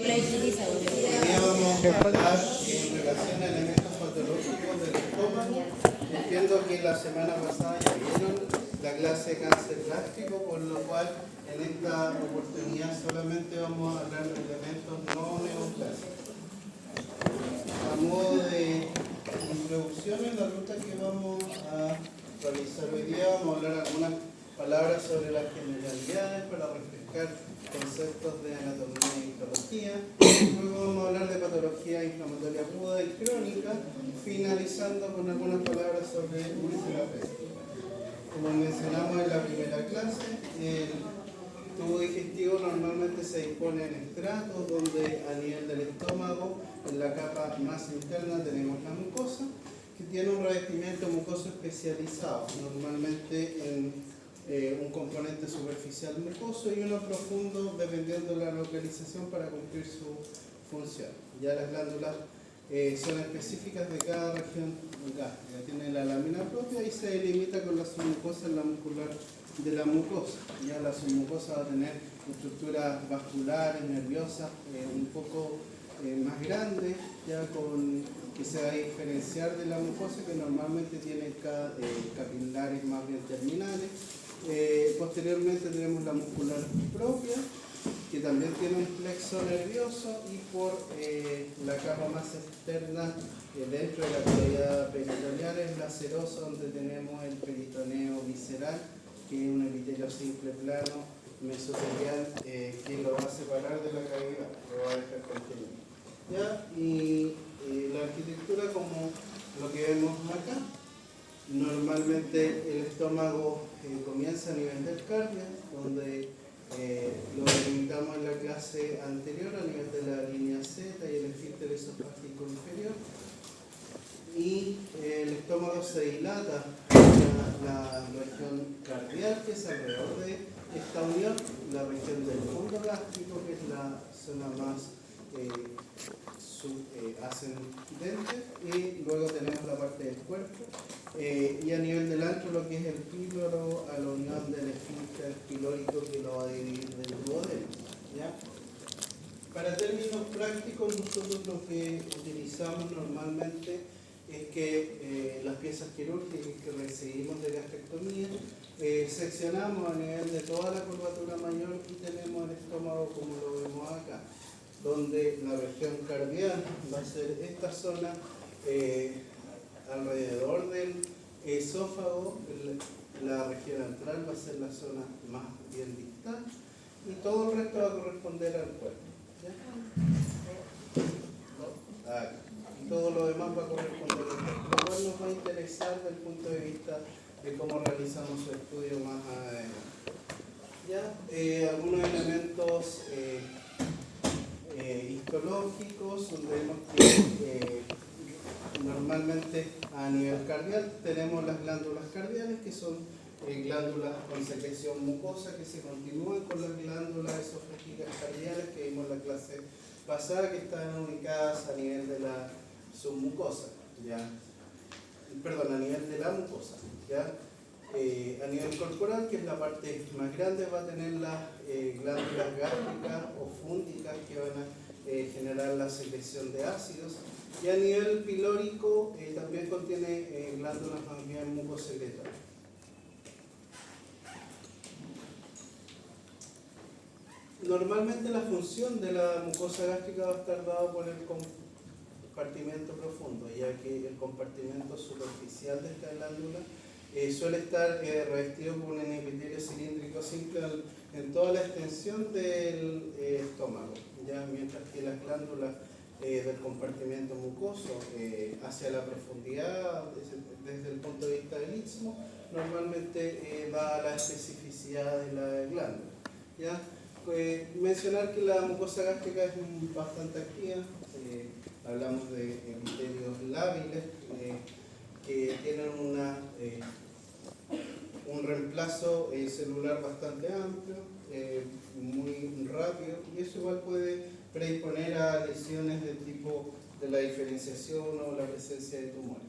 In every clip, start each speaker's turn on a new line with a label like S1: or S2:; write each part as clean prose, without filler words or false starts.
S1: Vamos a hablar en relación a elementos patológicos del estómago. Entiendo que la semana pasada ya vieron la clase de cáncer gástrico, por lo cual en esta oportunidad solamente vamos a hablar de elementos no neoplásicos. A modo de introducción en la ruta que vamos a realizar hoy día, vamos a hablar algunas palabras sobre las generalidades para refrescar conceptos de anatomía y histología. Luego vamos a hablar de patología inflamatoria aguda y crónica, finalizando con algunas palabras sobre úlcera péptica. Como mencionamos en la primera clase, el tubo digestivo normalmente se dispone en estratos, donde a nivel del estómago, en la capa más interna, tenemos la mucosa, que tiene un revestimiento mucoso especializado, normalmente en un componente superficial mucoso y uno profundo, dependiendo de la localización, para cumplir su función. Ya las glándulas son específicas de cada región gástrica, tiene la lámina propia y se delimita con la submucosa en la muscular de la mucosa. Ya la submucosa va a tener estructuras vasculares, nerviosas, un poco más grandes, ya que se va a diferenciar de la mucosa, que normalmente tiene capilares más bien terminales. Posteriormente tenemos la muscular propia, que también tiene un plexo nervioso, y por la capa más externa, dentro de la cavidad peritoneal, es la serosa, donde tenemos el peritoneo visceral, que es un epitelio simple plano mesotelial, que lo va a separar de la cavidad, lo va a dejar contenido. ¿Ya? Y la arquitectura, como lo que vemos acá, normalmente el estómago comienza a nivel del cardio, donde lo delimitamos en la clase anterior a nivel de la línea Z y el esfínter esofágico inferior, y el estómago se dilata hacia la región cardial, que es alrededor de esta unión, la región del fondo gástrico, que es la zona más ascendente, y luego tenemos la parte del cuerpo, y a nivel del antro lo que es el píloro, a la unión del esfínter pilórico, que lo va a dividir del duodeno. ¿Ya? Para términos prácticos, nosotros lo que utilizamos normalmente es que las piezas quirúrgicas que recibimos de gastrectomía, seccionamos a nivel de toda la curvatura mayor y tenemos el estómago como lo vemos acá, donde la región cardial va a ser esta zona alrededor del esófago, la región antral va a ser la zona más bien distal, y todo el resto va a corresponder al cuerpo. ¿Ya? Acá. Y todo lo demás va a corresponder al cuerpo, lo cual nos va a interesar desde el punto de vista de cómo realizamos su estudio más adelante. ¿Ya? Algunos elementos histológicos, donde vemos que normalmente a nivel cardial tenemos las glándulas cardiales, que son glándulas con secreción mucosa, que se continúan con las glándulas esofágicas cardiales que vimos en la clase pasada, que están ubicadas a nivel de la submucosa, ¿ya? Perdón, a nivel de la mucosa, ¿ya? A nivel corporal, que es la parte más grande, va a tener las glándulas gástricas o fúngicas, que van a generar la secreción de ácidos, y a nivel pilórico también contiene glándulas más bien mucosecretorias. Normalmente la función de la mucosa gástrica va a estar dada por el compartimento profundo, ya que el compartimento superficial de esta glándula suele estar revestido con un epitelio cilíndrico simple en toda la extensión del estómago, ¿ya? Mientras que las glándulas del compartimento mucoso hacia la profundidad, desde el punto de vista del istmo, normalmente va a la especificidad de la glándula. ¿Ya? Mencionar que la mucosa gástrica es bastante activa, hablamos de epitelios lábiles que tienen un reemplazo celular bastante amplio, muy rápido, y eso igual puede predisponer a lesiones del tipo de la diferenciación o la presencia de tumores.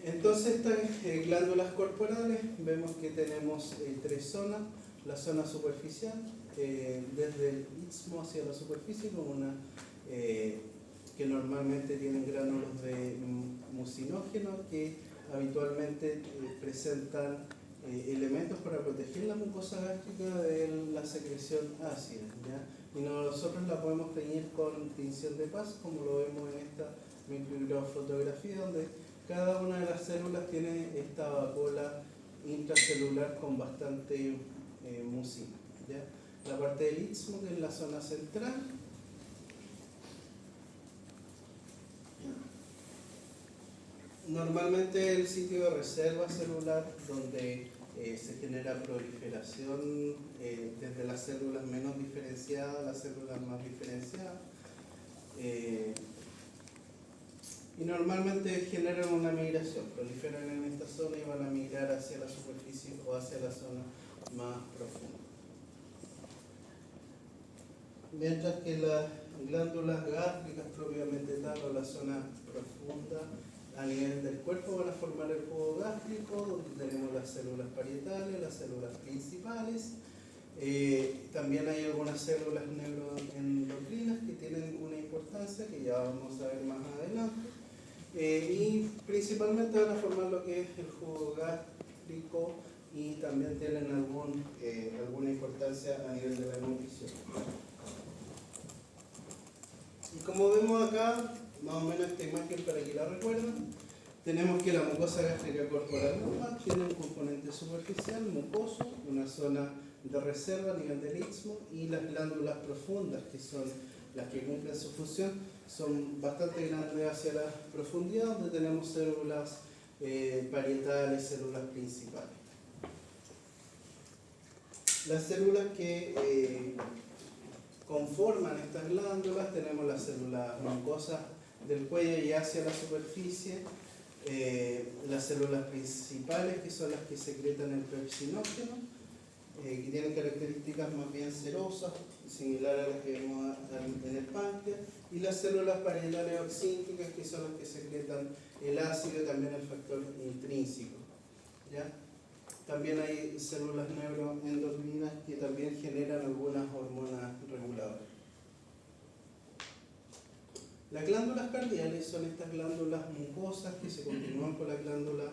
S1: Entonces, estas glándulas corporales, vemos que tenemos tres zonas: la zona superficial, desde el istmo hacia la superficie, con una que normalmente tienen gránulos de mucinógenos que habitualmente presentan elementos para proteger la mucosa gástrica de la secreción ácida, ¿ya? Y nosotros la podemos teñir con tinción de paz, como lo vemos en esta microfotografía, donde cada una de las células tiene esta vacuola intracelular con bastante mucina, ¿ya? La parte del istmo, que es la zona central, normalmente el sitio de reserva celular donde se genera proliferación desde las células menos diferenciadas a las células más diferenciadas, y normalmente generan una migración, proliferan en esta zona y van a migrar hacia la superficie o hacia la zona más profunda. Mientras que las glándulas gástricas propiamente tal, o la zona profunda a nivel del cuerpo, van a formar el jugo gástrico, donde tenemos las células parietales, las células principales. También hay algunas células neuroendocrinas que tienen una importancia que ya vamos a ver más adelante. Y principalmente van a formar lo que es el jugo gástrico, y también tienen alguna importancia a nivel de la nutrición. Y como vemos acá, más o menos esta imagen para que la recuerden, tenemos que la mucosa gástrica corporal normal tiene un componente superficial, mucoso, una zona de reserva a nivel del istmo, y las glándulas profundas, que son las que cumplen su función, son bastante grandes hacia la profundidad, donde tenemos células parietales, células principales. Las células que conforman estas glándulas, tenemos las células mucosas del cuello y hacia la superficie, las células principales, que son las que secretan el pepsinógeno, que tienen características más bien serosas, similares a las que vemos en el páncreas, y las células parietales oxínticas, que son las que secretan el ácido y también el factor intrínseco, ¿ya? También hay células neuroendocrinas que también generan algunas hormonas reguladoras. Las glándulas cardiales son estas glándulas mucosas que se continúan con las glándulas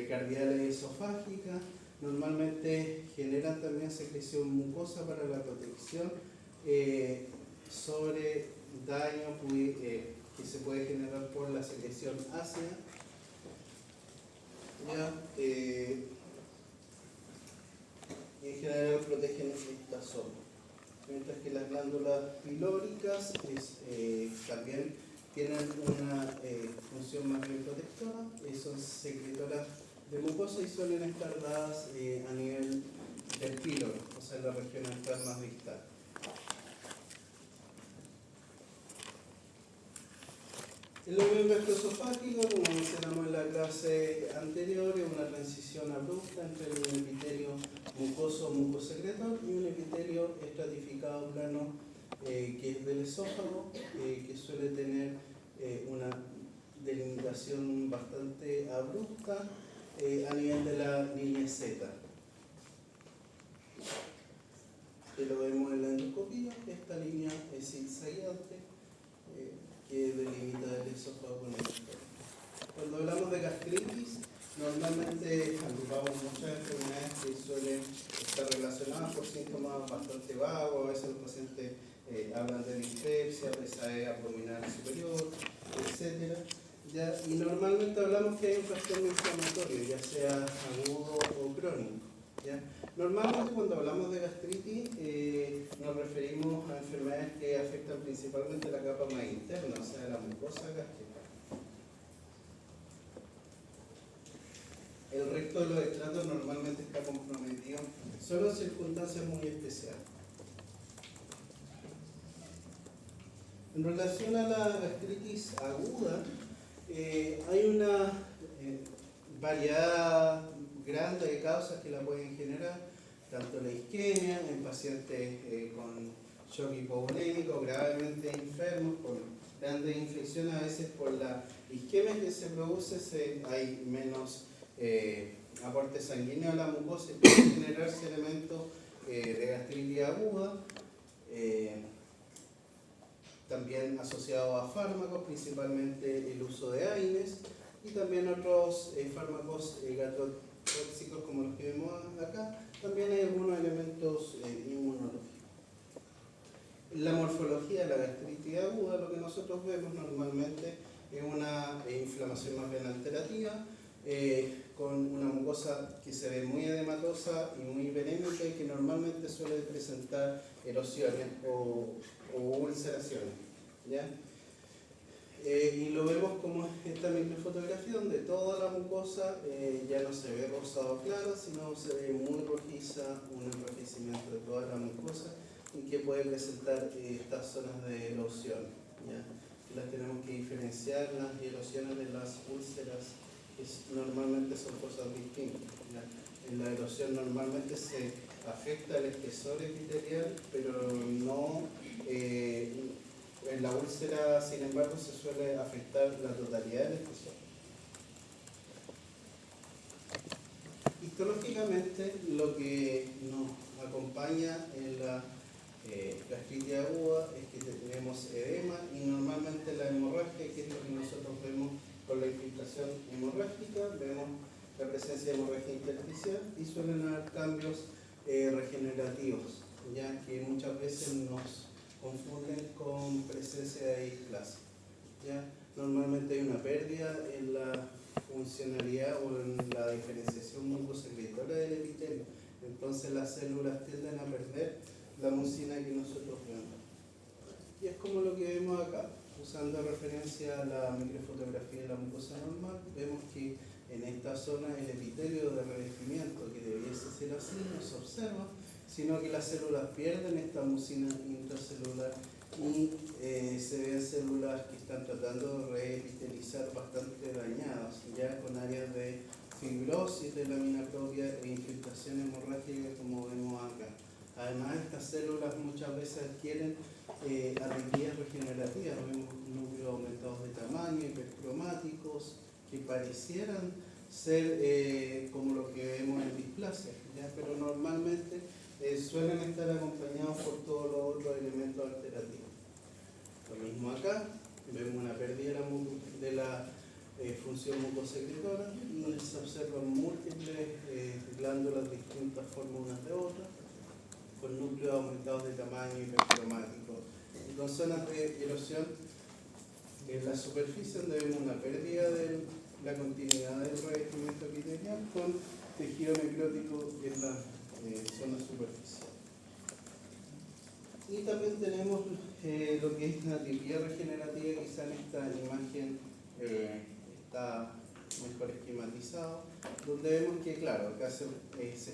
S1: cardiales esofágicas. Normalmente generan también secreción mucosa para la protección sobre daño que se puede generar por la secreción ácida. En general protegen esta zona. Mientras que las glándulas pilóricas también tienen una función más bien protectora, son secretoras de mucosa y suelen estar dadas a nivel del píloro, o sea, en la región antral más distal. El lóbulo gastroesofágico, como mencionamos en la clase anterior, es una transición abrupta entre un epitelio mucoso o mucosecretor y un epitelio estratificado plano que es del esófago, que suele tener una delimitación bastante abrupta a nivel de la línea Z. Que lo vemos en la endoscopía, esta línea es zigzagueante que delimita el esófago con el estómago. Cuando hablamos de gastritis, normalmente agrupamos muchas enfermedades que suelen estar relacionadas por síntomas bastante vagos. A veces los pacientes hablan de dispepsia, pesadez abdominal superior, etc. ¿Ya? Y normalmente hablamos que hay un trastorno inflamatorio, ya sea agudo o crónico, ¿ya? Normalmente cuando hablamos de gastritis nos referimos a enfermedades que afectan principalmente la capa más interna, o sea, la mucosa gástrica. El resto de los estratos normalmente está comprometido solo en circunstancias muy especiales. En relación a la gastritis aguda, hay una variedad grande de causas que la pueden generar, tanto la isquemia en pacientes con shock hipovolémico, gravemente enfermos, con grandes infecciones. A veces por la isquemia que se produce hay menos aporte sanguíneo a la mucosa y puede generarse elementos de gastritis aguda, también asociado a fármacos, principalmente el uso de AINES y también otros fármacos gatotóxicos como los que vemos acá. También hay algunos elementos inmunológicos. La morfología de la gastritis aguda, lo que nosotros vemos normalmente es una inflamación más bien alterativa, con una mucosa que se ve muy edematosa y muy venémica y que normalmente suele presentar erosiones o ulceraciones, ¿ya? Y lo vemos como esta microfotografía donde toda la mucosa ya no se ve rosado claro, sino se ve muy rojiza, un enrojecimiento de toda la mucosa y que puede presentar estas zonas de erosión, ¿ya? Las tenemos que diferenciar, las erosiones de las úlceras, que normalmente son cosas distintas, ¿ya? En la erosión normalmente se afecta el espesor epitelial, pero no en la úlcera, sin embargo, se suele afectar la totalidad del espesor. Histológicamente, lo que nos acompaña en la gastritis aguda es que tenemos edema y normalmente la hemorragia, que es lo que nosotros vemos con la infiltración hemorrágica, vemos la presencia de hemorragia intersticial y suelen haber cambios regenerativos, ya que muchas veces nos confunden con presencia de displasia, ¿ya? Normalmente hay una pérdida en la funcionalidad o en la diferenciación mucosecretoria del epitelio, entonces las células tienden a perder la mucina que nosotros vemos. Y es como lo que vemos acá, usando referencia a la microfotografía de la mucosa normal, vemos que en esta zona el epitelio de revestimiento, que debiese ser así, no se observa, sino que las células pierden esta mucina intracelular y se ven células que están tratando de reepitelizar bastante dañadas, ya con áreas de fibrosis de lámina propia e infiltración hemorrágica como vemos acá. Además, estas células muchas veces adquieren arritmias regenerativas, vemos núcleos aumentados de tamaño, hipercromáticos, que parecieran ser como lo que vemos en displasia, ¿ya? Pero normalmente suelen estar acompañados por todos los otros elementos alterativos. Lo mismo acá, vemos una pérdida de la función mucosecretora y se observan múltiples glándulas de distintas formas unas de otras, con núcleos aumentados de tamaño hipercromático y con zonas de erosión en la superficie donde vemos una pérdida de la continuidad del revestimiento epitelial con tejido necrótico en la zona superficial. Y también tenemos lo que es la atipia regenerativa, quizá en esta imagen está mejor esquematizado, donde vemos que, claro, acá se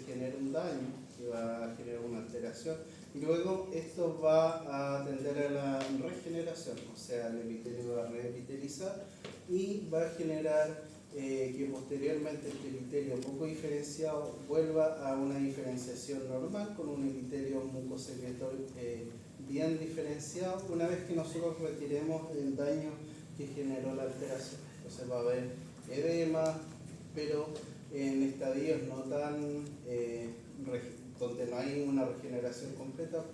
S1: genera un daño que va a generar una alteración y luego esto va a tender a la regeneración, o sea, el epitelio va a reepitelizar y va a generar que posteriormente este epitelio poco diferenciado vuelva a una diferenciación normal con un epitelio mucosecretorio bien diferenciado una vez que nosotros retiremos el daño que generó la alteración. Entonces va a haber edema, pero en estadios no tan donde no hay una regeneración completa,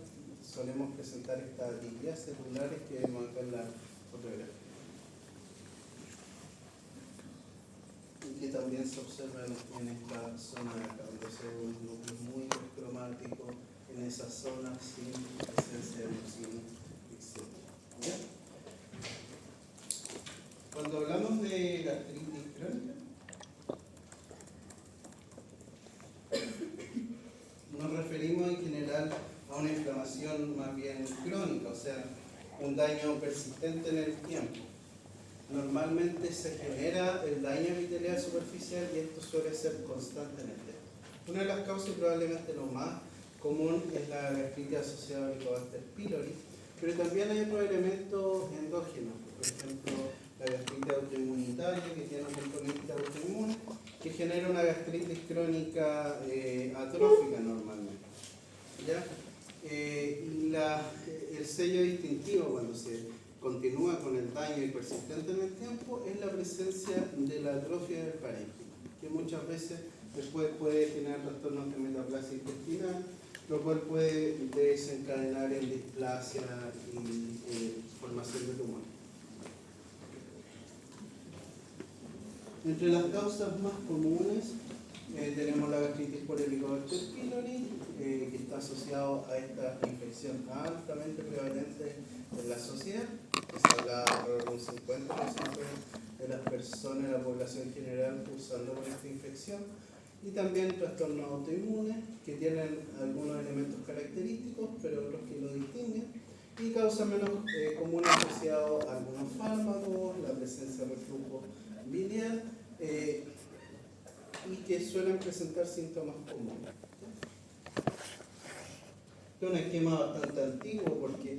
S1: solemos presentar estas atipias celulares que vemos acá en la fotografía. Y que también se observan en esta zona de acá, donde se ve un núcleo muy hipercromático en esa zona sin presencia de mucina, etc. Cuando hablamos de gastritis crónica, nos referimos en general a una inflamación más bien crónica, o sea, un daño persistente en el tiempo. Normalmente se genera el daño epitelial superficial y esto suele ser constante en el tiempo. Una de las causas, probablemente lo más común, es la gastritis asociada a Helicobacter pylori, pero también hay otros elementos endógenos, por ejemplo, la gastritis autoinmunitaria, que tiene un componente autoinmune, que genera una gastritis crónica atrófica normalmente, ¿ya? El sello distintivo cuando se continúa con el daño y persistente en el tiempo es la presencia de la atrofia del parénquima, que muchas veces después puede generar trastornos de metaplasia intestinal lo cual puede desencadenar en displasia y formación de tumor. Entre las causas más comunes tenemos la gastritis por Helicobacter pylori, que está asociado a esta infección altamente prevalente en la sociedad, que se habla de un 50% de las personas de la población general usando por esta infección, y también trastornos autoinmunes que tienen algunos elementos característicos, pero otros que lo distinguen, y causas menos comunes asociados a algunos fármacos, la presencia de reflujo biliar, y que suelen presentar síntomas comunes. Este es un esquema bastante antiguo porque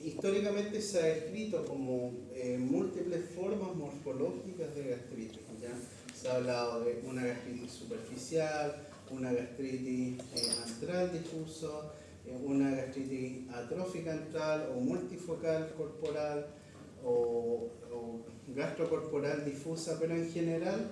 S1: históricamente se ha descrito como múltiples formas morfológicas de gastritis. ¿Ya? Se ha hablado de una gastritis superficial, una gastritis antral difuso, una gastritis atrófica antral o multifocal corporal o gastrocorporal difusa, pero en general,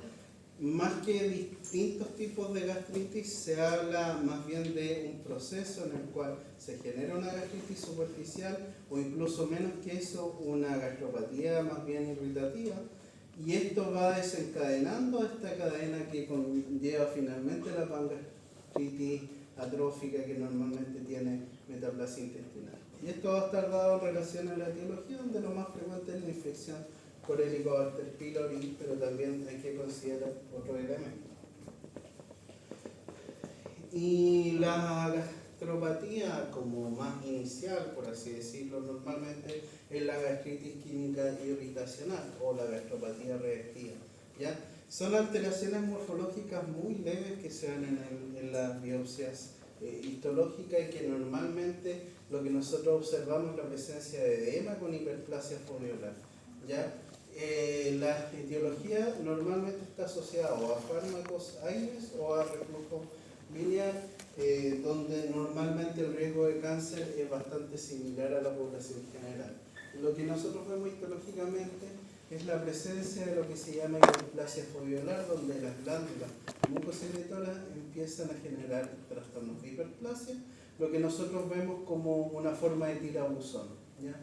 S1: más que distintos tipos de gastritis, se habla más bien de un proceso en el cual se genera una gastritis superficial o incluso menos que eso, una gastropatía más bien irritativa, y esto va desencadenando esta cadena que conlleva finalmente la pangastritis atrófica que normalmente tiene metaplasia intestinal. Y esto va a estar dado en relación a la etiología, donde lo más frecuente es la infección por Helicobacter pylori, pero también hay que considerar otro elemento. Y la gastropatía como más inicial, por así decirlo, normalmente es la gastritis química irritacional o la gastropatía reactiva. ¿Ya? Son alteraciones morfológicas muy leves que se ven en las biopsias histológicas y que normalmente lo que nosotros observamos es la presencia de edema con hiperplasia foveolar. ¿Ya? La etiología normalmente está asociada o a fármacos AINES o a reflujo biliar, donde normalmente el riesgo de cáncer es bastante similar a la población general. Lo que nosotros vemos histológicamente es la presencia de lo que se llama hiperplasia foveolar, donde las glándulas mucosecretoras empiezan a generar trastornos de hiperplasia, lo que nosotros vemos como una forma de tirabuzón, ¿ya?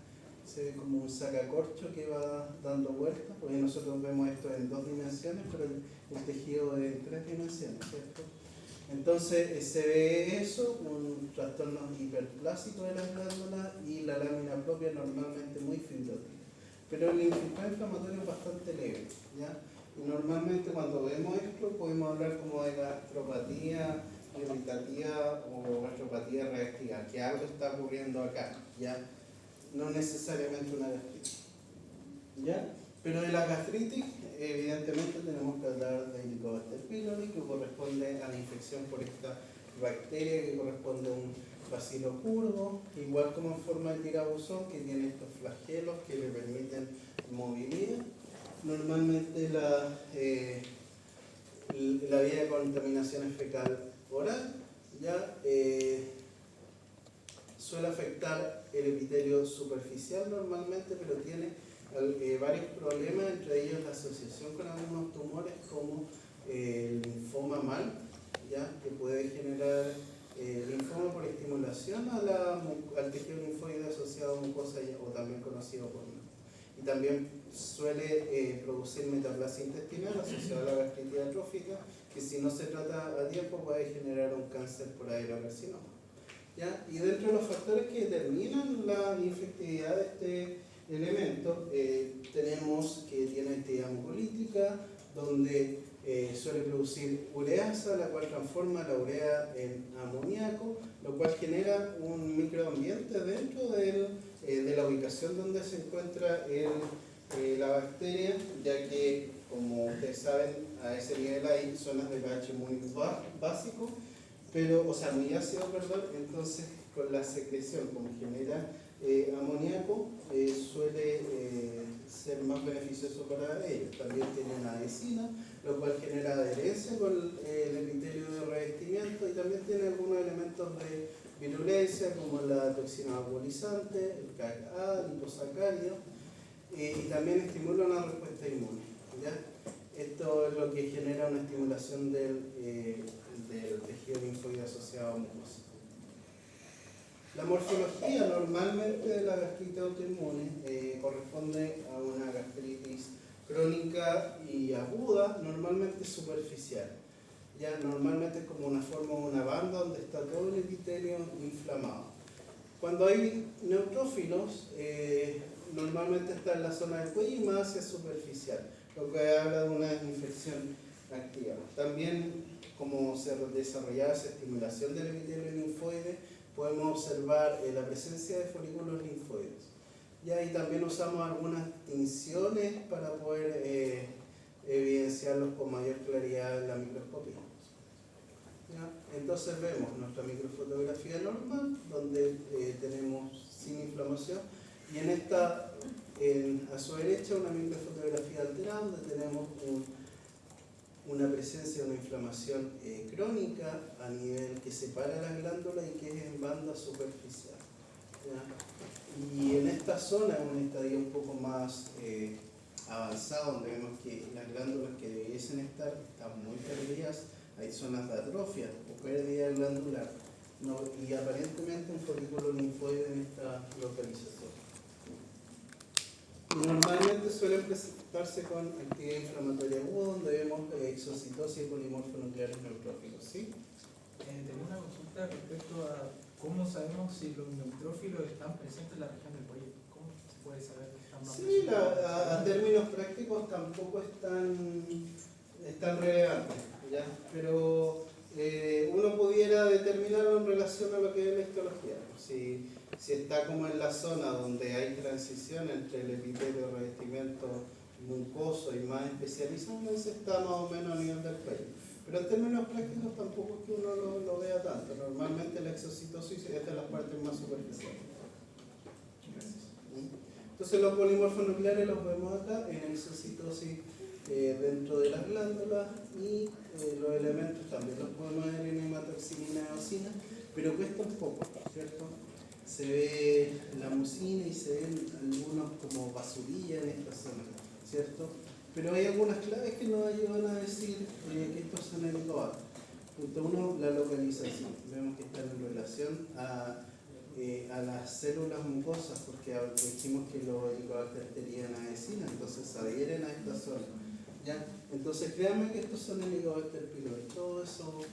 S1: Se ve como un sacacorcho que va dando vueltas, porque nosotros vemos esto en 2 dimensiones, pero el tejido es en 3 dimensiones, ¿cierto? Entonces se ve eso, un trastorno hiperplásico de las glándulas y la lámina propia normalmente muy fibrótica. Pero el inflamatorio es bastante leve, ¿ya? Y normalmente cuando vemos esto podemos hablar como de gastropatía irritativa o gastropatía reactiva, que algo está ocurriendo acá, ¿ya? No necesariamente una gastritis, ¿ya? Pero de la gastritis, evidentemente tenemos que hablar de Helicobacter pylori, que corresponde a la infección por esta bacteria que corresponde a un bacilo curvo, igual como en forma de tirabuzón, que tiene estos flagelos que le permiten movilidad. Normalmente la vía de contaminación es fecal oral, ¿ya? Suele afectar el epitelio superficial normalmente, pero tiene varios problemas, entre ellos la asociación con algunos tumores como el linfoma MAL, ¿ya? Que puede generar linfoma por estimulación al tejido linfoide asociado a mucosa o también conocido por MAL. Y también suele producir metaplasia intestinal asociada a la gastritis atrófica, que si no se trata a tiempo puede generar un cáncer por adenocarcinoma. ¿Ya? Y dentro de los factores que determinan la infectividad de este elemento, tenemos que tiene actividad mucolítica, donde suele producir ureasa, la cual transforma la urea en amoníaco, lo cual genera un microambiente dentro de la ubicación donde se encuentra la bacteria, ya que, como ustedes saben, a ese nivel hay zonas de pH muy básico, pero, o sea, muy ácido, perdón. Entonces con la secreción, como genera amoníaco, suele ser más beneficioso para ellos. También tiene una adhesina, lo cual genera adherencia con el epitelio de revestimiento, y también tiene algunos elementos de virulencia como la toxina vaporizante, el CAC-A, el liposacárido, y también estimula una respuesta inmune, ¿ya? Esto es lo que genera una estimulación del tejido linfoide asociado a mucosa. La morfología normalmente de la gastritis autoinmune corresponde a una gastritis crónica y aguda, normalmente superficial. Ya normalmente es como una forma de una banda donde está todo el epitelio inflamado. Cuando hay neutrófilos, normalmente está en la zona del cuello y más hacia superficial, lo que habla de una infección activa. También, como se desarrollaba esa estimulación del epitelio linfoide, podemos observar la presencia de folículos linfoides. Y también usamos algunas tinciones para poder evidenciarlos con mayor claridad en la microscopía. ¿Ya? Entonces vemos nuestra microfotografía normal, donde tenemos sin inflamación, y en esta, a su derecha, una microfotografía alterada, donde tenemos una presencia de una inflamación crónica a nivel que separa las glándulas y que es en banda superficial. ¿Ya? Y en esta zona, en un estadio un poco más avanzado, donde vemos que las glándulas que debiesen estar están muy perdidas, hay zonas de atrofia o pérdida glandular, ¿no? Y aparentemente un folículo linfoide en esta localización. Y normalmente suelen presentarse con actividad inflamatoria aguda, donde vemos exocitosis y polimorfonucleares neutrófilos. ¿Sí?
S2: Tengo una consulta respecto a cómo sabemos si los neutrófilos están presentes en la región del cuello. ¿Cómo se puede saber que están más
S1: Sí,
S2: presentes?
S1: a términos prácticos tampoco es tan relevante, ¿ya? Pero uno pudiera determinarlo en relación a lo que es la histología. Si está como en la zona donde hay transición entre el epitelio, revestimiento mucoso y más especializado, entonces está más o menos a nivel del cuello. Pero en términos prácticos tampoco es que uno lo vea tanto. Normalmente la exocitosis es de las partes más superficiales. Entonces los polimorfonucleares los vemos acá en exocitosis dentro de las glándulas, y los elementos también los podemos ver en hematoxilina y eosina, pero cuesta un poco, ¿cierto? Se ve la mucina y se ven algunos como basurillas en esta zona, ¿cierto? Pero hay algunas claves que nos ayudan a decir que estos son helicobacter. Punto 1, la localización. Vemos que están en relación a las células mucosas, porque dijimos que los helicobacter tenían adhesina, entonces se adhieren a esta zona. ¿Ya? Entonces créanme que estos son Helicobacter pylori. Todos esos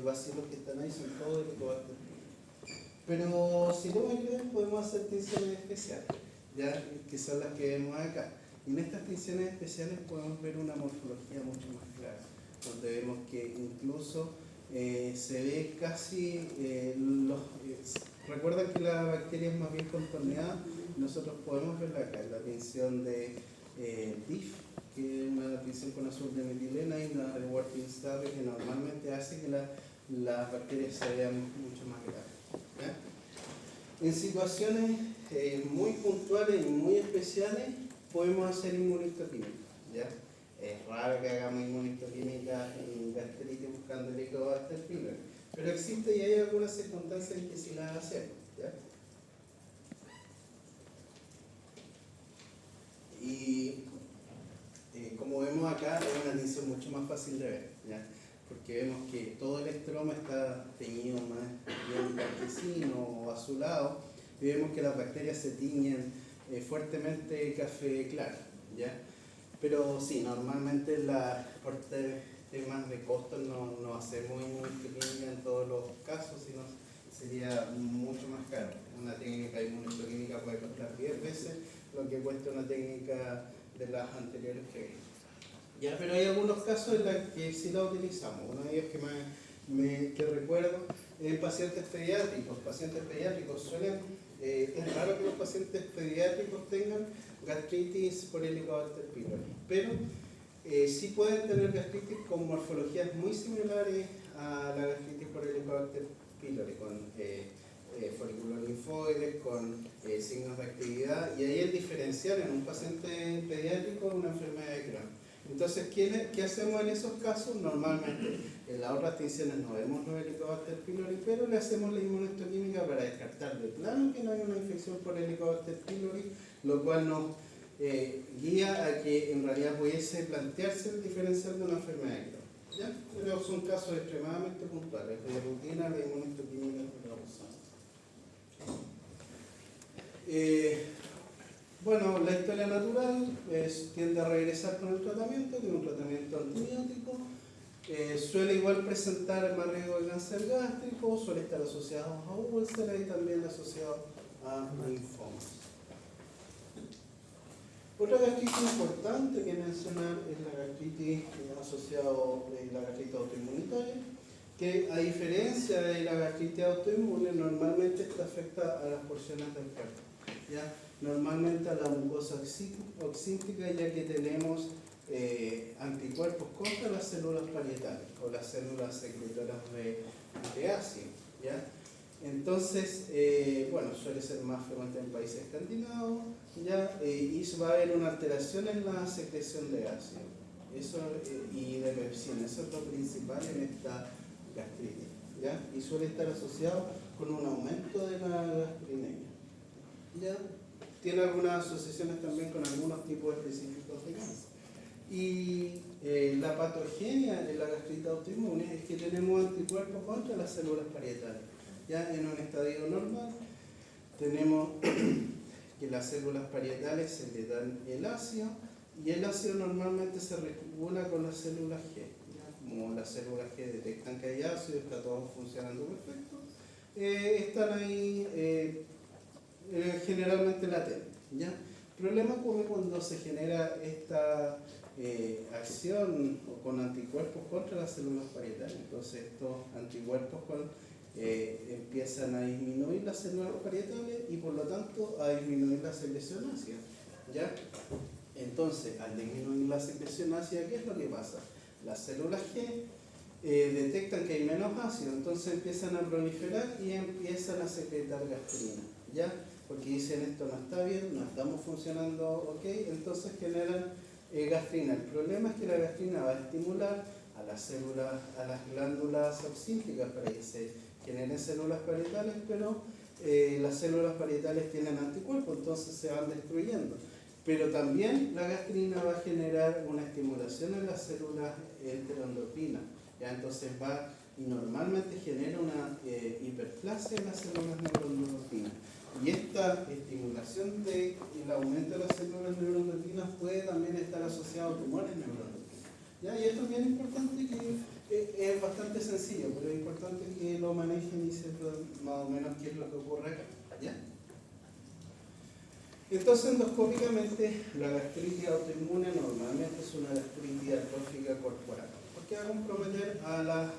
S1: bacilos que están ahí son todos Helicobacter pylori. Pero si no me creen, podemos hacer tinciones especiales, ¿ya? Que son las que vemos acá. Y en estas tinciones especiales podemos ver una morfología mucho más clara, donde vemos que incluso se ve casi recuerdan que la bacteria es más bien contorneada. Nosotros podemos verla acá en la tinción de DIF, que es una tinción con azul de metilena, y una de Warthin-Stabe, que normalmente hace que las bacterias se vean mucho más grandes. En situaciones muy puntuales y muy especiales podemos hacer inmunistoquímica. ¿Ya? Es raro que hagamos inmunistoquímica en gastritis buscando Helicobacter pylori, pero existe y hay algunas circunstancias en que sí las hacemos. ¿Ya? Y como vemos acá, es una tinción mucho más fácil de ver, ¿ya? Porque vemos que todo el estroma está teñido más bien blanquecino o azulado, y vemos que las bacterias se tiñen fuertemente café claro, ¿ya? Pero sí, normalmente por temas de costo no hacemos inmunistoquímica en todos los casos, sino sería mucho más caro. Una técnica de inmunistoquímica puede costar 10 veces lo que cuesta una técnica de las anteriores que vimos. Ya, pero hay algunos casos en los que sí la utilizamos. Uno de ellos que recuerdo es pacientes pediátricos. Pacientes pediátricos es raro que los pacientes pediátricos tengan gastritis por Helicobacter pylori, pero sí pueden tener gastritis con morfologías muy similares a la gastritis por Helicobacter pylori, con folículos linfoides, con signos de actividad, y ahí el diferencial en un paciente pediátrico es una enfermedad de Crohn. Entonces, ¿qué hacemos en esos casos? Normalmente en las otras tinciones no vemos los Helicobacter pylori, pero le hacemos la inmunistoquímica para descartar de plano que no hay una infección por Helicobacter pylori, lo cual nos guía a que en realidad pudiese plantearse el diferencial de una enfermedad de Crohn. ¿Ya? Pero son casos extremadamente puntuales. De rutina, la inmunistoquímica que la usamos. Bueno, la historia natural tiende a regresar con el tratamiento, tiene un tratamiento antibiótico, suele igual presentar más riesgo de cáncer gástrico, suele estar asociado a úlceras y también asociado a linfomas. Otra gastritis importante que mencionar es la gastritis asociada a la gastritis autoinmunitaria, que a diferencia de la gastritis autoinmune, normalmente esta afecta a las porciones del cuerpo, ¿ya? Normalmente a la mucosa oxíntica, ya que tenemos anticuerpos contra las células parietales o las células secretoras de ácido, ¿ya? Entonces, bueno, suele ser más frecuente en países escandinavos, ¿ya? Y va a haber una alteración en la secreción de ácido y de pepsina. Eso es lo principal en esta gastritis, ¿ya? Y suele estar asociado con un aumento de la gastrinemia, ¿ya? Tiene algunas asociaciones también con algunos tipos específicos de cáncer. Y la patogenia de la gastritis autoinmune es que tenemos anticuerpos contra las células parietales. Ya en un estadio normal tenemos que las células parietales secretan el ácido y el ácido normalmente se regula con las células G. ¿Ya? Como las células G detectan que hay ácido, está todo funcionando perfecto, están ahí generalmente latentes. ¿Ya? El problema ocurre cuando se genera esta acción con anticuerpos contra las células parietales. Entonces estos anticuerpos empiezan a disminuir las células parietales y por lo tanto a disminuir la secreción ácida, ¿ya? Entonces, al disminuir la secreción ácida, ¿qué es lo que pasa? Las células G detectan que hay menos ácido, entonces empiezan a proliferar y empiezan a secretar gastrina, ¿ya? Porque dicen esto no está bien, no estamos funcionando ok, entonces generan gastrina. El problema es que la gastrina va a estimular a las células, a las glándulas oxínticas para que se generen células parietales, pero las células parietales tienen anticuerpos, entonces se van destruyendo. Pero también la gastrina va a generar una estimulación en las células enteroendocrinas, ¿ya? Entonces va y normalmente genera una hiperplasia en las células neuroendocrinas. Y esta estimulación del aumento de las células neuroendocrinas puede también estar asociado a tumores neuroendocrinos, ¿ya? Y esto es bien importante, que es bastante sencillo, pero es importante que lo manejen y sepan más o menos qué es lo que ocurre acá, ¿ya? Entonces, endoscópicamente, la gastritis autoinmune normalmente es una gastritis atrófica corporal, porque va a comprometer a las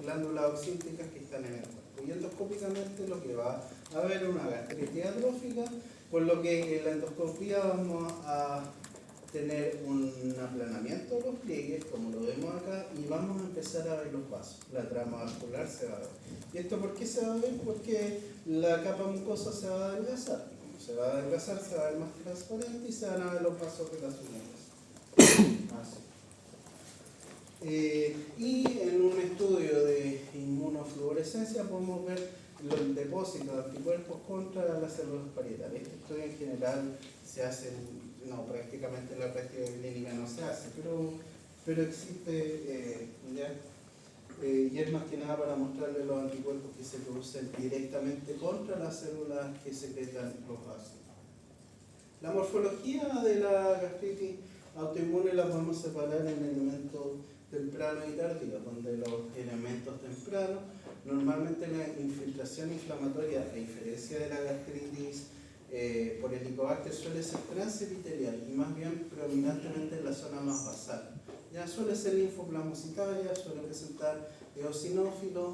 S1: glándulas oxínticas que están en el cuerpo. Y endoscópicamente lo que va a haber es una gastritis atrófica, por lo que en la endoscopía vamos a tener un aplanamiento de los pliegues, como lo vemos acá, y vamos a empezar a ver los vasos. La trama vascular se va a ver. ¿Y esto por qué se va a ver? Porque la capa mucosa se va a adelgazar. Como se va a adelgazar, se va a ver más transparente y se van a ver los vasos relacionados. Así. Y en un estudio de inmunofluorescencia podemos ver los depósitos de anticuerpos contra las células parietales. Este estudio en general se hace, no, prácticamente en la práctica clínica no se hace, pero existe, ¿ya? Y es más que nada para mostrarle los anticuerpos que se producen directamente contra las células que secretan los ácidos. La morfología de la gastritis autoinmune la podemos separar en elementos tempranos y tardíos, donde los elementos tempranos, normalmente la infiltración inflamatoria, a diferencia de la gastritis por helicobacter, suele ser transepitelial y más bien predominantemente en la zona más basal. Ya suele ser linfoplasmocitaria, suele presentar eosinófilos,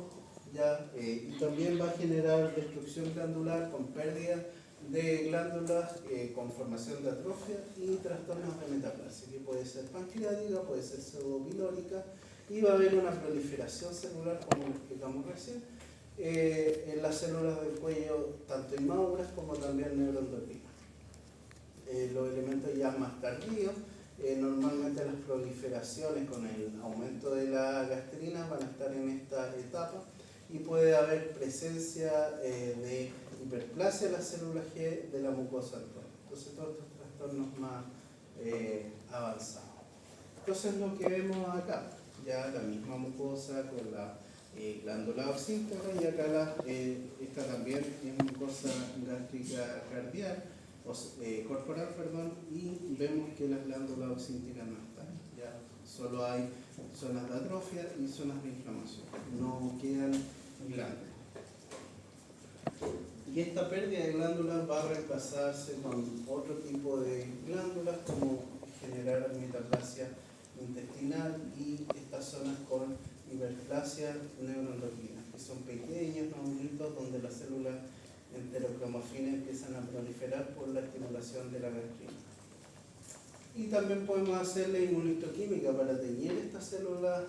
S1: y también va a generar destrucción glandular con pérdida de glándulas, con formación de atrofia y trastornos de metaplasia, que puede ser pancreática, puede ser pseudopilórica, y va a haber una proliferación celular, como lo explicamos recién, en las células del cuello, tanto inmaduras como también neuroendocrinas. Los elementos ya más tardíos, normalmente las proliferaciones con el aumento de la gastrina van a estar en esta etapa y puede haber presencia de hiperplasia de las células G de la mucosa actual. Entonces todos estos trastornos más avanzados. Entonces lo que vemos acá, ya la misma mucosa con la glándula oxíntera, y acá esta también es mucosa gástrica cardial, corporal, perdón, y vemos que las glándulas oxínticas no están. Ya solo hay zonas de atrofia y zonas de inflamación, no quedan glándulas. Y esta pérdida de glándulas va a reemplazarse con otro tipo de glándulas, como generar metaplasia intestinal y estas zonas con hiperplasia neuroendocrina, que son pequeños nódulos donde las células enterocromofinas empiezan a proliferar por la estimulación de la gastrina. Y también podemos hacer la inmunohistoquímica para teñir estas células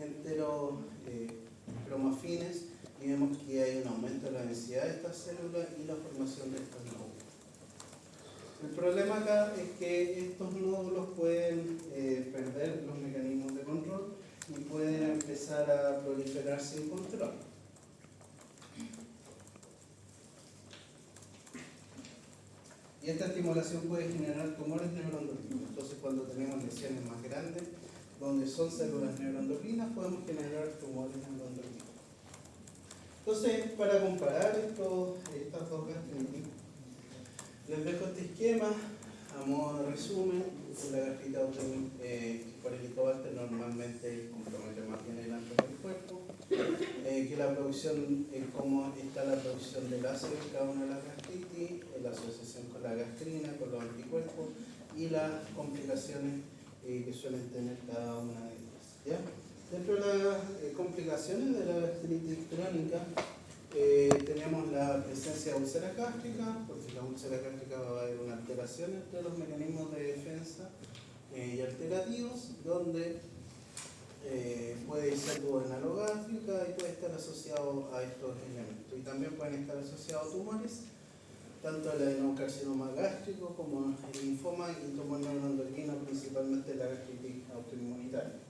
S1: enterocromofines, y vemos que hay un aumento de la densidad de estas células y la formación de estos nódulos. El problema acá es que estos nódulos pueden perder los mecanismos de control y pueden empezar a proliferar sin control. Y esta estimulación puede generar tumores neuroendocrinos. Entonces, cuando tenemos lesiones más grandes, donde son células neuroendocrinas, podemos generar tumores neuroendocrinos. Entonces, para comparar estas dos gastritis, les dejo este esquema a modo de resumen. La gastritis por helicobacter normalmente compromete más bien el antro del cuerpo, que la producción, cómo está la producción del ácido en cada una de las gastritis, la asociación con la gastrina, con los anticuerpos y las complicaciones que suelen tener cada una de ellas. ¿Ya? Dentro de las complicaciones de la gastritis crónica, tenemos la presencia de úlceras gástricas, porque la úlcera gástrica va a haber una alteración entre los mecanismos de defensa y alterativos, donde puede ser duodenalogástrica y puede estar asociado a estos elementos. Y también pueden estar asociados a tumores, tanto el adenocarcinoma gástrico como el linfoma y tumor neuroendocrino, principalmente la gastritis autoinmunitaria.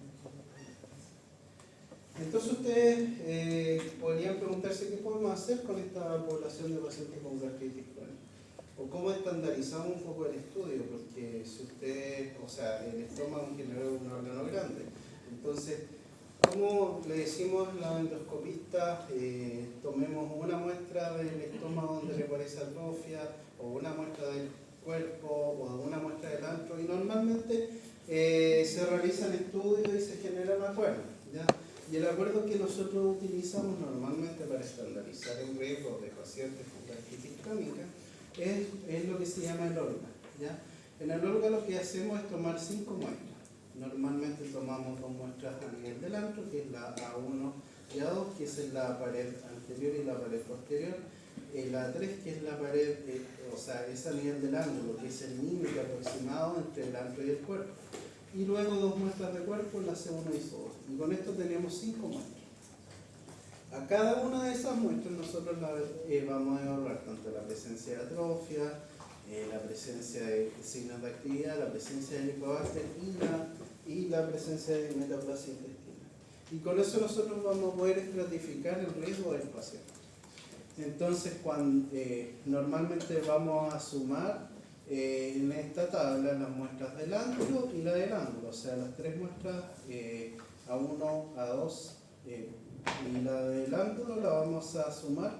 S1: Entonces ustedes podrían preguntarse qué podemos hacer con esta población de pacientes con gastritis crónica, o cómo estandarizamos un poco el estudio, porque si ustedes, el estómago en general es un órgano grande, entonces, ¿cómo le decimos a la endoscopista tomemos una muestra del estómago donde le parece atrofia, o una muestra del cuerpo, o una muestra del antro? Y normalmente se realizan estudios y se generan acuerdos, ¿ya? Y el acuerdo que nosotros utilizamos normalmente para estandarizar el riesgo de pacientes con gastritis crónica es lo que se llama el OLGA, ¿ya? En el OLGA lo que hacemos es tomar 5 muestras. Normalmente tomamos 2 muestras a nivel del antro, que es la A1 y A2, que es la pared anterior y la pared posterior. La A3, que es la pared, es a nivel del ángulo, que es el límite aproximado entre el antro y el cuerpo. Y luego 2 muestras de cuerpo, la C1 y C2. Y con esto tenemos 5 muestras. A cada una de esas muestras nosotros vamos a evaluar tanto la presencia de atrofia, la presencia de signos de actividad, la presencia de helicobacter y la presencia de metaplasia intestinal. Y con eso nosotros vamos a poder estratificar el riesgo del paciente. Entonces, normalmente vamos a sumar en esta tabla las muestras del antro y la del ángulo, o sea, las 3 muestras A1, A2 y la del ángulo la vamos a sumar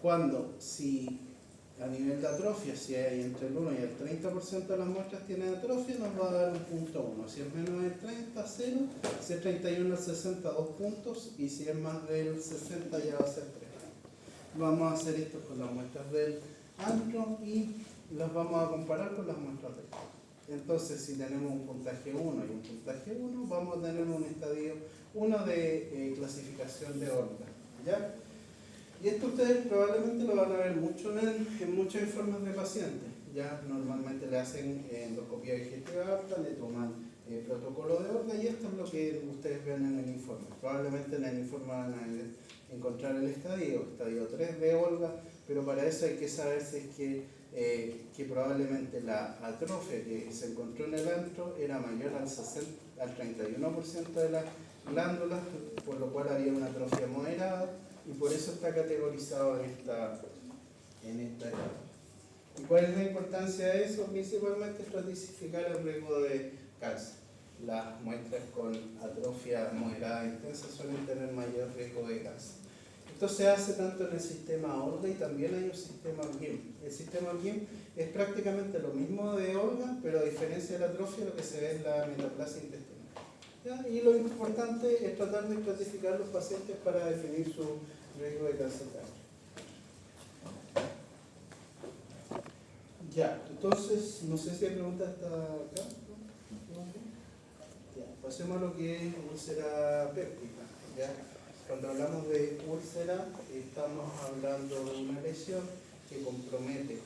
S1: cuando, si a nivel de atrofia, si hay entre el 1 y el 30% de las muestras tienen atrofia, nos va a dar un punto 1. Si es menos del 30, 0. Si es 31 al 60, 2 puntos. Y si es más del 60, ya va a ser 3. Vamos a hacer esto con las muestras del antro y las vamos a comparar con las muestras del antro. Entonces, si tenemos un puntaje 1 y un puntaje 1, vamos a tener un estadio 1 de clasificación de órbita, ¿ya? Y esto ustedes probablemente lo van a ver mucho en muchos informes de pacientes. Ya normalmente le hacen endoscopía digestiva apta, le toman protocolo de OLGA, y esto es lo que ustedes ven en el informe. Probablemente en el informe van a encontrar el estadio 3 de OLGA, pero para eso hay que saber si es que probablemente la atrofia que se encontró en el antro era mayor al 31% de las glándulas, por lo cual había una atrofia moderada, y por eso está categorizado en esta etapa. ¿Y cuál es la importancia de eso? Principalmente estratificar el riesgo de cáncer. las muestras con atrofia moderada e intensa suelen tener mayor riesgo de cáncer. Esto se hace tanto en el sistema Olga y también hay un sistema BIM. El sistema BIM es prácticamente lo mismo de Olga, pero a diferencia de la atrofia lo que se ve es la metaplasia intestinal. ¿Ya? Y lo importante es tratar de clasificar los pacientes para definir su riesgo de cáncer de páncreas. Ya, entonces, no sé si hay preguntas hasta acá. Ya, pasemos a lo que es úlcera péptica. ¿Ya? Cuando hablamos de úlcera, estamos hablando de una lesión que compromete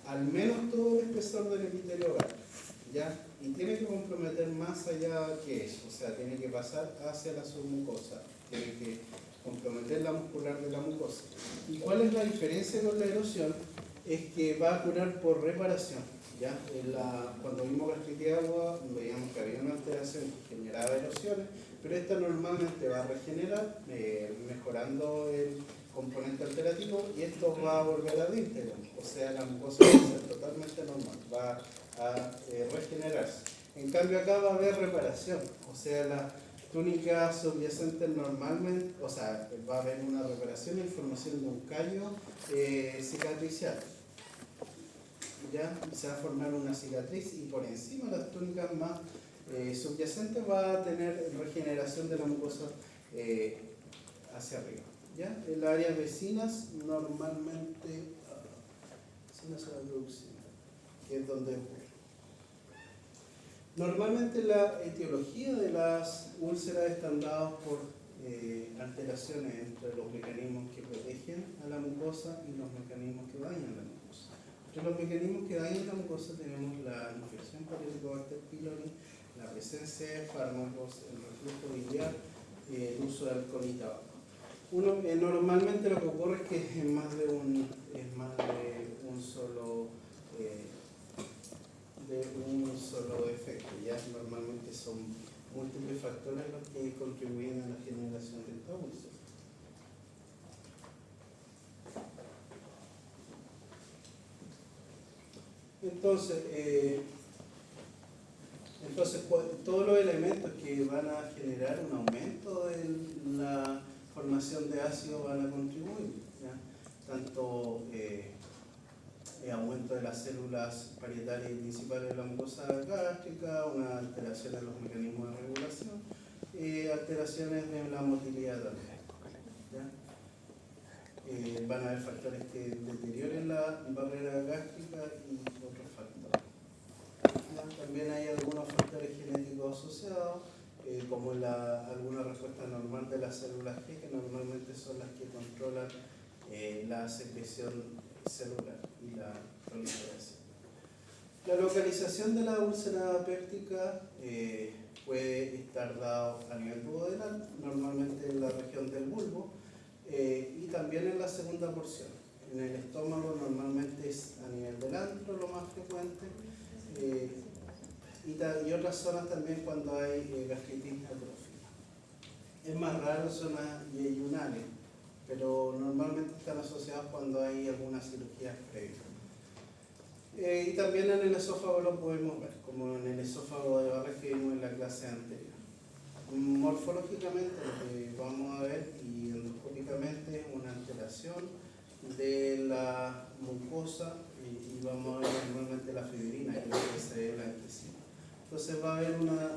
S1: al menos todo el espesor del epitelio gástrico, ¿ya? Y tiene que comprometer más allá que eso, o sea, tiene que pasar hacia la submucosa, tiene que comprometer la muscular de la mucosa. ¿Y cuál es la diferencia con la erosión? Es que va a curar por reparación, ¿ya? Cuando vimos gastritis aguda, veíamos que había una alteración que generaba erosiones, pero esta normalmente va a regenerar, mejorando el componente alternativo, y esto va a volver a íntegro, o sea, la mucosa va a ser totalmente normal, va a regenerarse. En cambio acá va a haber reparación, o sea, la túnica subyacente normalmente, o sea, va a haber una reparación y formación de un callo cicatricial. Ya se va a formar una cicatriz y por encima de las túnicas más subyacentes va a tener regeneración de la mucosa hacia arriba. ¿Ya? En las áreas vecinas normalmente vecinas a la producción, que es donde ocurre. Normalmente la etiología de las úlceras están dadas por alteraciones entre los mecanismos que protegen a la mucosa y los mecanismos que dañan la mucosa. Entre los mecanismos que dañan la mucosa tenemos la infección por Helicobacter pylori, la presencia de fármacos, el reflujo biliar, el uso de alcohol y tabaco. Normalmente lo que ocurre es que es más de un solo efecto, ya normalmente son múltiples factores los que contribuyen a la generación de esta úlcera. Entonces, todos los elementos que van a generar un aumento en la formación de ácido van a contribuir, ¿ya? Tanto aumento de las células parietales y principales de la mucosa gástrica, una alteración de los mecanismos de regulación, alteraciones de la motilidad también, ¿ya? Van a haber factores que deterioren la barrera gástrica y otros factores. También hay algunos factores genéticos asociados, como alguna respuesta normal de las células G, que normalmente son las que controlan la secreción celular y la proliferación. La localización de la úlcera péptica puede estar dado a nivel duodenal, normalmente en la región del bulbo, y también en la segunda porción. En el estómago normalmente es a nivel del antro lo más frecuente, y otras zonas también cuando hay gastritis atrófica. Es más raro en zonas yeyunales, pero normalmente están asociados cuando hay algunas cirugías previas. Y también en el esófago lo podemos ver, como en el esófago de Barrés que vimos en la clase anterior. Morfológicamente lo que vamos a ver y endoscópicamente es una alteración de la mucosa y vamos a ver normalmente la fibrina, que es lo que se ve blanquecina. Entonces va a haber una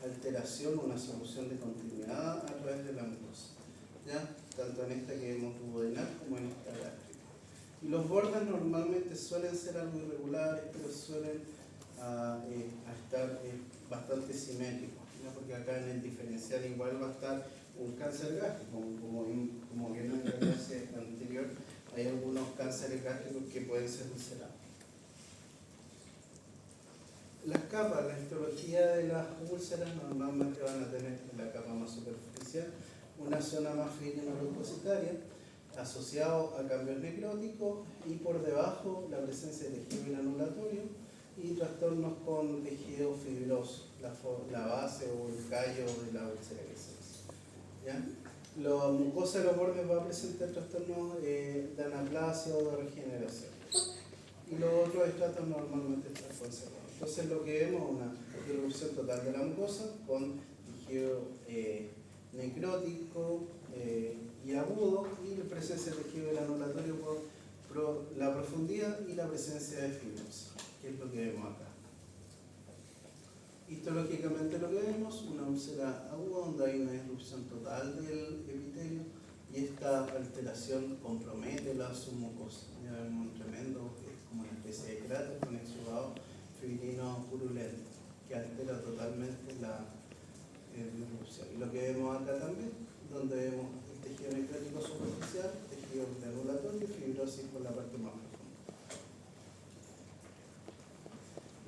S1: alteración, una solución de continuidad a través de la mucosa, ¿ya? Tanto en esta que vemos duodenal como en esta gástrica. Y los bordes normalmente suelen ser algo irregulares, pero suelen estar bastante simétricos, ¿no? Porque acá en el diferencial igual va a estar un cáncer gástrico, como vieron en la clase anterior, hay algunos cánceres gástricos que pueden ser ulcerados. Las capas, la histología de las úlceras normalmente van a tener en la capa más superficial una zona más fibrino-leucocitaria asociado a cambios necróticos y por debajo la presencia de tejido inanulatorio y trastornos con tejido fibroso, la base o el callo de la úlcera que se hace, ¿ya? La mucosa de los bordes va a presentar trastornos de anaplasia o de regeneración. y los otros estratos normalmente están conservados. Entonces lo que vemos es una erupción total de la mucosa con tejido necrótico y agudo, y la presencia de tejido granulatorio por la profundidad y la presencia de fibrosis, que es lo que vemos acá. Histológicamente lo que vemos, una úlcera aguda donde hay una erupción total del epitelio y esta alteración compromete la submucosa. Ya vemos un tremendo, es como una especie de cráter con exudado fibrino purulento que altera totalmente la erupción. Y lo que vemos acá también, donde vemos el tejido necrótico superficial, tejido granulatorio y fibrosis por la parte más profunda.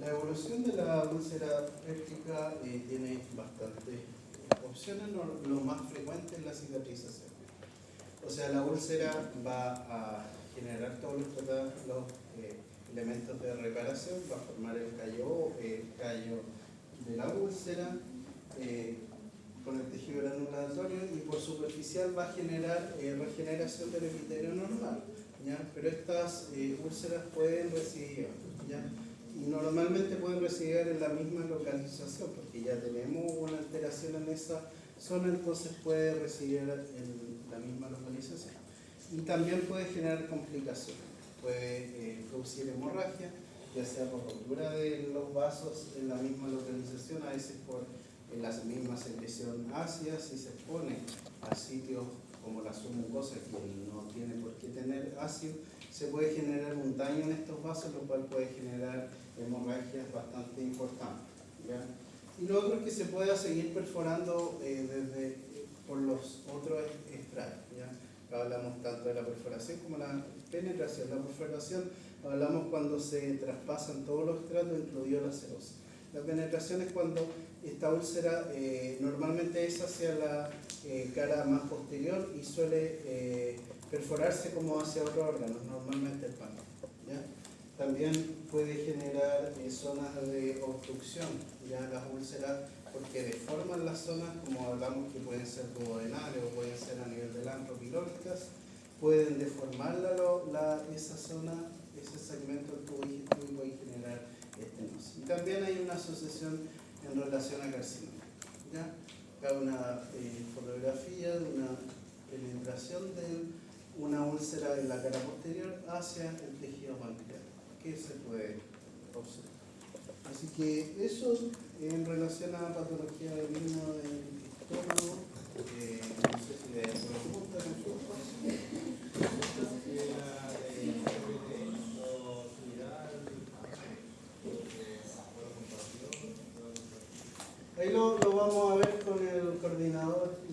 S1: La evolución de la úlcera péptica tiene bastantes opciones. Lo más frecuente es la cicatrización. O sea, la úlcera va a generar todos los elementos de reparación, va a formar el callo de la úlcera con el tejido granulatorio, y por superficial va a generar regeneración del epitelio normal, ¿ya? Pero estas úlceras pueden residir, ¿ya? Y normalmente pueden residir en la misma localización, porque ya tenemos una alteración en esa zona, entonces puede residir en la misma localización. Y también puede generar complicaciones, puede producir hemorragia, ya sea por rotura de los vasos en la misma localización, a veces por la misma secreción ácida, si se expone a sitios como la submucosa, que no tiene por qué tener ácido, se puede generar un daño en estos vasos, lo cual puede generar hemorragias bastante importantes, ¿ya? Y lo otro es que se pueda seguir perforando por los otros estratos, ¿ya? Hablamos tanto de la perforación como la penetración. La perforación hablamos cuando se traspasan todos los estratos, incluido la serosa. La penetración es cuando esta úlcera normalmente es hacia la cara más posterior y suele perforarse como hacia otros órganos, normalmente el páncreas, ¿ya? También puede generar zonas de obstrucción, ya las úlceras, porque deforman las zonas, como hablamos, que pueden ser duodenales o pueden ser a nivel del antro pilóricas, pueden deformar esa zona, ese segmento del tubo digestivo, y puede generar estenosis. Y también hay una asociación en relación a carcinoma, ¿ya? Acá una fotografía de una penetración de una úlcera en la cara posterior hacia el tejido pancreático, que se puede observar. Así que eso en relación a la patología del himno del estómago, no sé si le pregunta, consulta. Ahí lo vamos a ver con el coordinador y